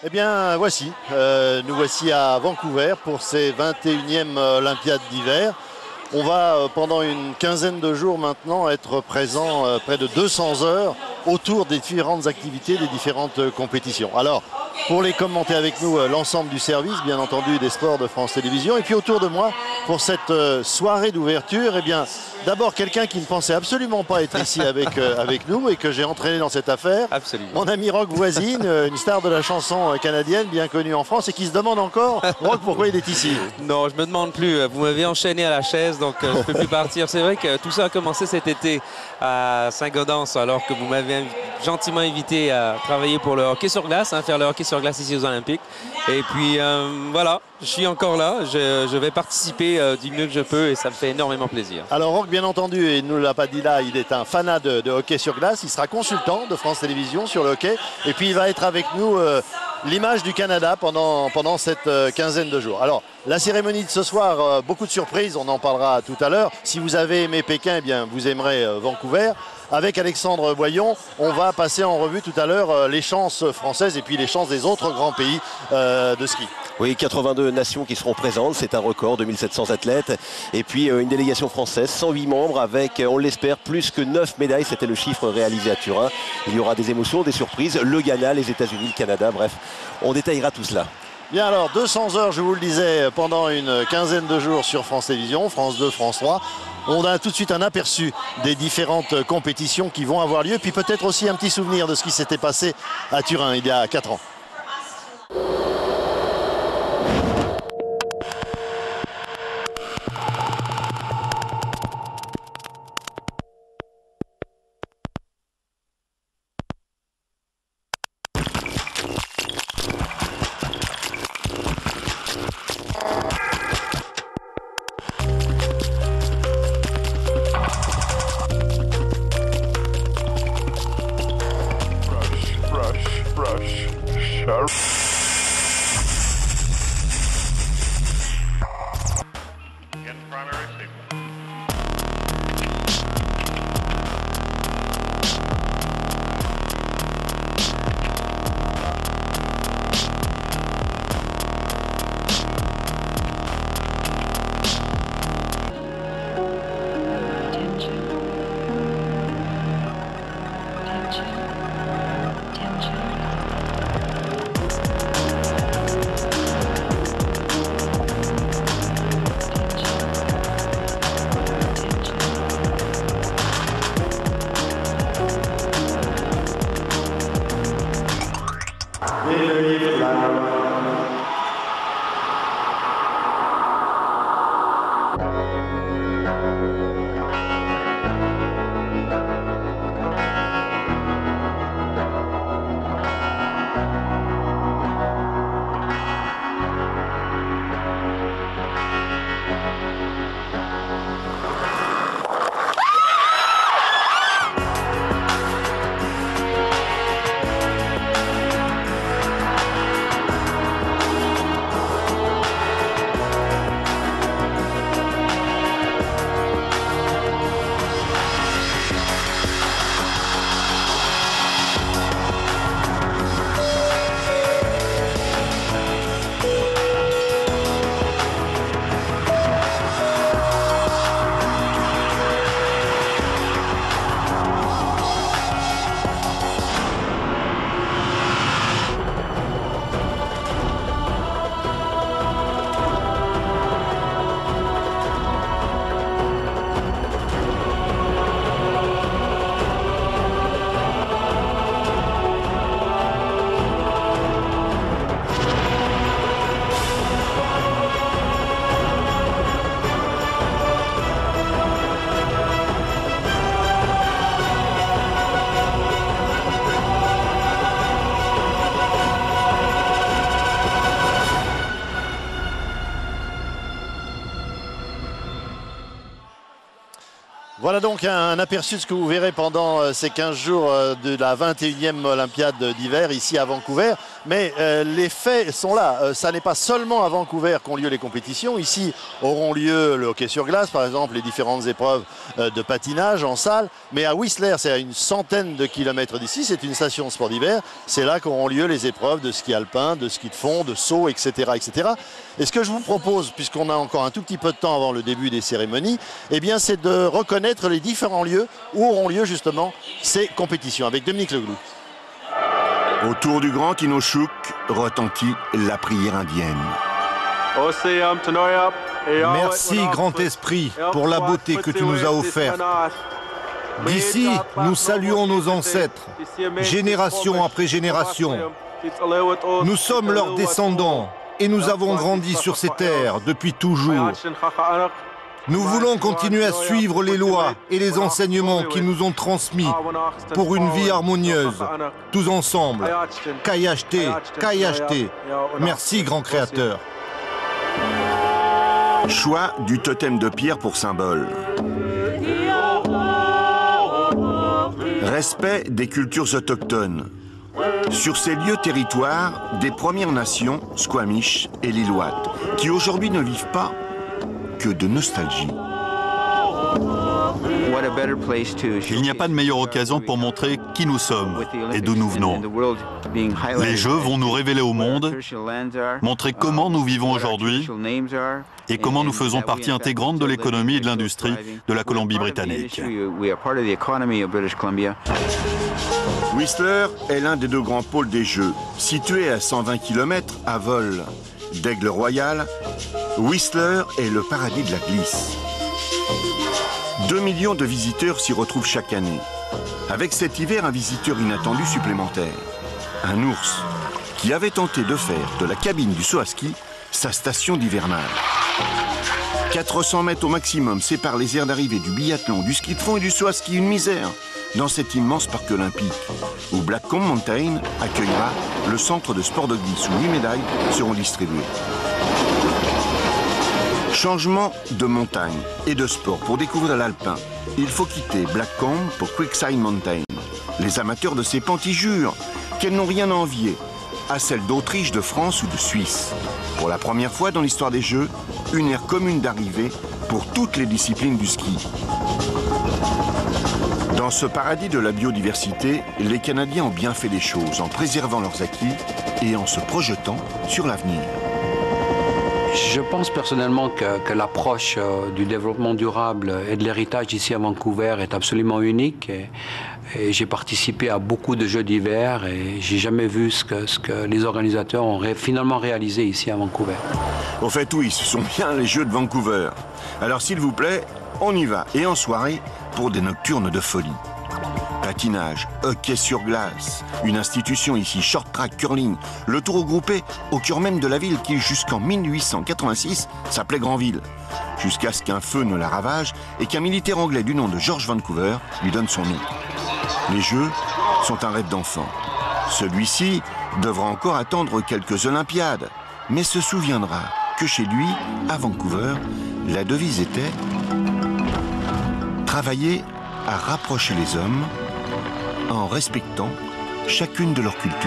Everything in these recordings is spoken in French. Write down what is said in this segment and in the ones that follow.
Eh bien, nous voici à Vancouver pour ces 21e Olympiades d'hiver. On va, pendant une quinzaine de jours maintenant, être présent près de 200 heures autour des différentes activités, des différentes compétitions. Alors, pour les commenter avec nous, l'ensemble du service, bien entendu, des sports de France Télévisions. Et puis autour de moi, pour cette soirée d'ouverture, eh bien, d'abord quelqu'un qui ne pensait absolument pas être ici avec nous et que j'ai entraîné dans cette affaire. Absolument. Mon ami Roch Voisine, une star de la chanson canadienne, bien connue en France et qui se demande encore, Roch, pourquoi il est ici. Non, je me demande plus. Vous m'avez enchaîné à la chaise, donc je ne peux plus partir. C'est vrai que tout ça a commencé cet été à Saint-Gaudens, alors que vous m'avez gentiment invité à travailler pour le hockey sur glace, faire le hockey sur glace ici aux Olympiques. Et puis voilà, je suis encore là. Je vais participer du mieux que je peux et ça me fait énormément plaisir. Alors Roch, bien entendu, et il ne nous l'a pas dit là, il est un fanat de hockey sur glace. Il sera consultant de France Télévisions sur le hockey. Et puis il va être avec nous l'image du Canada pendant cette quinzaine de jours. Alors, la cérémonie de ce soir, beaucoup de surprises, on en parlera tout à l'heure. Si vous avez aimé Pékin, eh bien, vous aimerez Vancouver. Avec Alexandre Boyon, on va passer en revue tout à l'heure les chances françaises et puis les chances des autres grands pays de ski. Oui, 82 nations qui seront présentes, c'est un record, 2700 athlètes. Et puis une délégation française, 108 membres avec, on l'espère, plus que 9 médailles. C'était le chiffre réalisé à Turin. Il y aura des émotions, des surprises, le Ghana, les États-Unis, le Canada, bref, on détaillera tout cela. Bien alors, 200 heures, je vous le disais, pendant une quinzaine de jours sur France Télévisions, France 2, France 3. On a tout de suite un aperçu des différentes compétitions qui vont avoir lieu. Puis peut-être aussi un petit souvenir de ce qui s'était passé à Turin il y a 4 ans. Voilà donc un aperçu de ce que vous verrez pendant ces 15 jours de la 21e Olympiade d'hiver ici à Vancouver. Mais les faits sont là. Ça n'est pas seulement à Vancouver qu'ont lieu les compétitions. Ici auront lieu le hockey sur glace, par exemple, les différentes épreuves de patinage en salle. Mais à Whistler, c'est à une centaine de kilomètres d'ici, c'est une station de sport d'hiver. C'est là qu'auront lieu les épreuves de ski alpin, de ski de fond, de saut, etc., etc. Et ce que je vous propose, puisqu'on a encore un tout petit peu de temps avant le début des cérémonies, eh bien, c'est de reconnaître les différents lieux où auront lieu justement ces compétitions avec Dominique Leglou. Autour du grand Inukshuk retentit la prière indienne. Merci, grand esprit, pour la beauté que tu nous as offerte. D'ici, nous saluons nos ancêtres, génération après génération. Nous sommes leurs descendants et nous avons grandi sur ces terres depuis toujours. Nous voulons continuer à suivre les lois et les enseignements qu'ils nous ont transmis pour une vie harmonieuse, tous ensemble. Kayashte, Kayashte. Merci, grand créateur. Choix du totem de pierre pour symbole. Respect des cultures autochtones. Sur ces lieux territoires des Premières Nations, Squamish et Lillois, qui aujourd'hui ne vivent pas que de nostalgie. Il n'y a pas de meilleure occasion pour montrer qui nous sommes et d'où nous venons. Les Jeux vont nous révéler au monde, montrer comment nous vivons aujourd'hui et comment nous faisons partie intégrante de l'économie et de l'industrie de la Colombie-Britannique. Whistler est l'un des deux grands pôles des Jeux. Situé à 120 km à vol d'Aigle Royal, Whistler est le paradis de la glisse. 2 millions de visiteurs s'y retrouvent chaque année. Avec cet hiver, un visiteur inattendu supplémentaire. Un ours qui avait tenté de faire de la cabine du saut à ski sa station d'hivernage. 400 mètres au maximum séparent les aires d'arrivée du biathlon, du ski de fond et du saut à ski. Une misère dans cet immense parc olympique où Blackcomb Mountain accueillera le centre de sport de glisse où 8 médailles seront distribuées. Changement de montagne et de sport pour découvrir l'alpin. Il faut quitter Blackcomb pour Quickside Mountain. Les amateurs de ces pentes y jurent qu'elles n'ont rien à envier à celles d'Autriche, de France ou de Suisse. Pour la première fois dans l'histoire des Jeux, une aire commune d'arrivée pour toutes les disciplines du ski. Dans ce paradis de la biodiversité, les Canadiens ont bien fait les choses en préservant leurs acquis et en se projetant sur l'avenir. Je pense personnellement que l'approche du développement durable et de l'héritage ici à Vancouver est absolument unique. Et j'ai participé à beaucoup de jeux d'hiver et j'ai jamais vu ce que les organisateurs ont finalement réalisé ici à Vancouver. Au fait, oui, ce sont bien les Jeux de Vancouver. Alors s'il vous plaît, on y va. Et en soirée, pour des nocturnes de folie. Patinage, hockey sur glace, une institution ici, short track, curling, le tout regroupé au cœur même de la ville qui, jusqu'en 1886, s'appelait Granville. Jusqu'à ce qu'un feu ne la ravage et qu'un militaire anglais du nom de George Vancouver lui donne son nom. Les Jeux sont un rêve d'enfant. Celui-ci devra encore attendre quelques Olympiades, mais se souviendra que chez lui, à Vancouver, la devise était « Travailler à rapprocher les hommes en respectant chacune de leurs cultures. »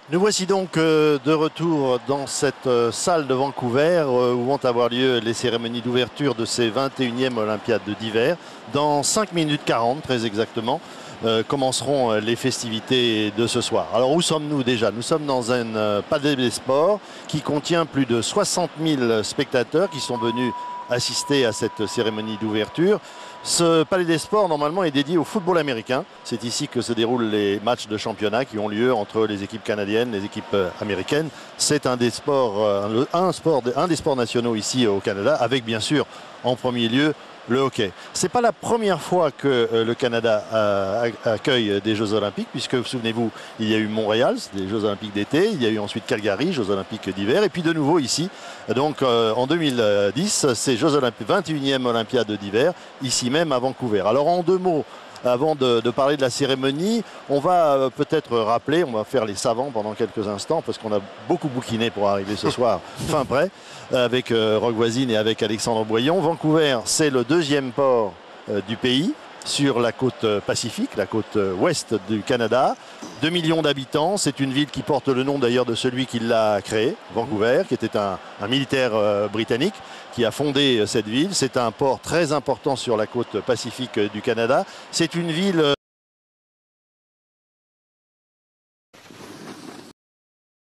Nous voici donc de retour dans cette salle de Vancouver où vont avoir lieu les cérémonies d'ouverture de ces 21e Olympiades d'hiver. Dans 5 minutes 40 très exactement commenceront les festivités de ce soir. Alors où sommes-nous déjà? Nous sommes dans un palais des sports qui contient plus de 60 000 spectateurs qui sont venus assister à cette cérémonie d'ouverture. Ce palais des sports, normalement, est dédié au football américain. C'est ici que se déroulent les matchs de championnat qui ont lieu entre les équipes canadiennes, les équipes américaines. C'est un des sports nationaux ici au Canada, avec bien sûr, en premier lieu, le hockey. C'est pas la première fois que le Canada accueille des Jeux Olympiques, puisque souvenez-vous, il y a eu Montréal, c'était les Jeux Olympiques d'été, il y a eu ensuite Calgary, Jeux Olympiques d'hiver, et puis de nouveau ici. Donc en 2010, ces Jeux Olympiques, 21e Olympiade d'hiver, ici même à Vancouver. Alors en 2 mots, avant de parler de la cérémonie, on va peut-être rappeler, on va faire les savants pendant quelques instants, parce qu'on a beaucoup bouquiné pour arriver ce soir fin prêt, avec Roch Voisine et avec Alexandre Boyon. Vancouver, c'est le 2e port du pays, sur la côte pacifique, la côte ouest du Canada. 2 millions d'habitants, c'est une ville qui porte le nom d'ailleurs de celui qui l'a créée, Vancouver, qui était un militaire britannique qui a fondé cette ville. C'est un port très important sur la côte pacifique du Canada. C'est une ville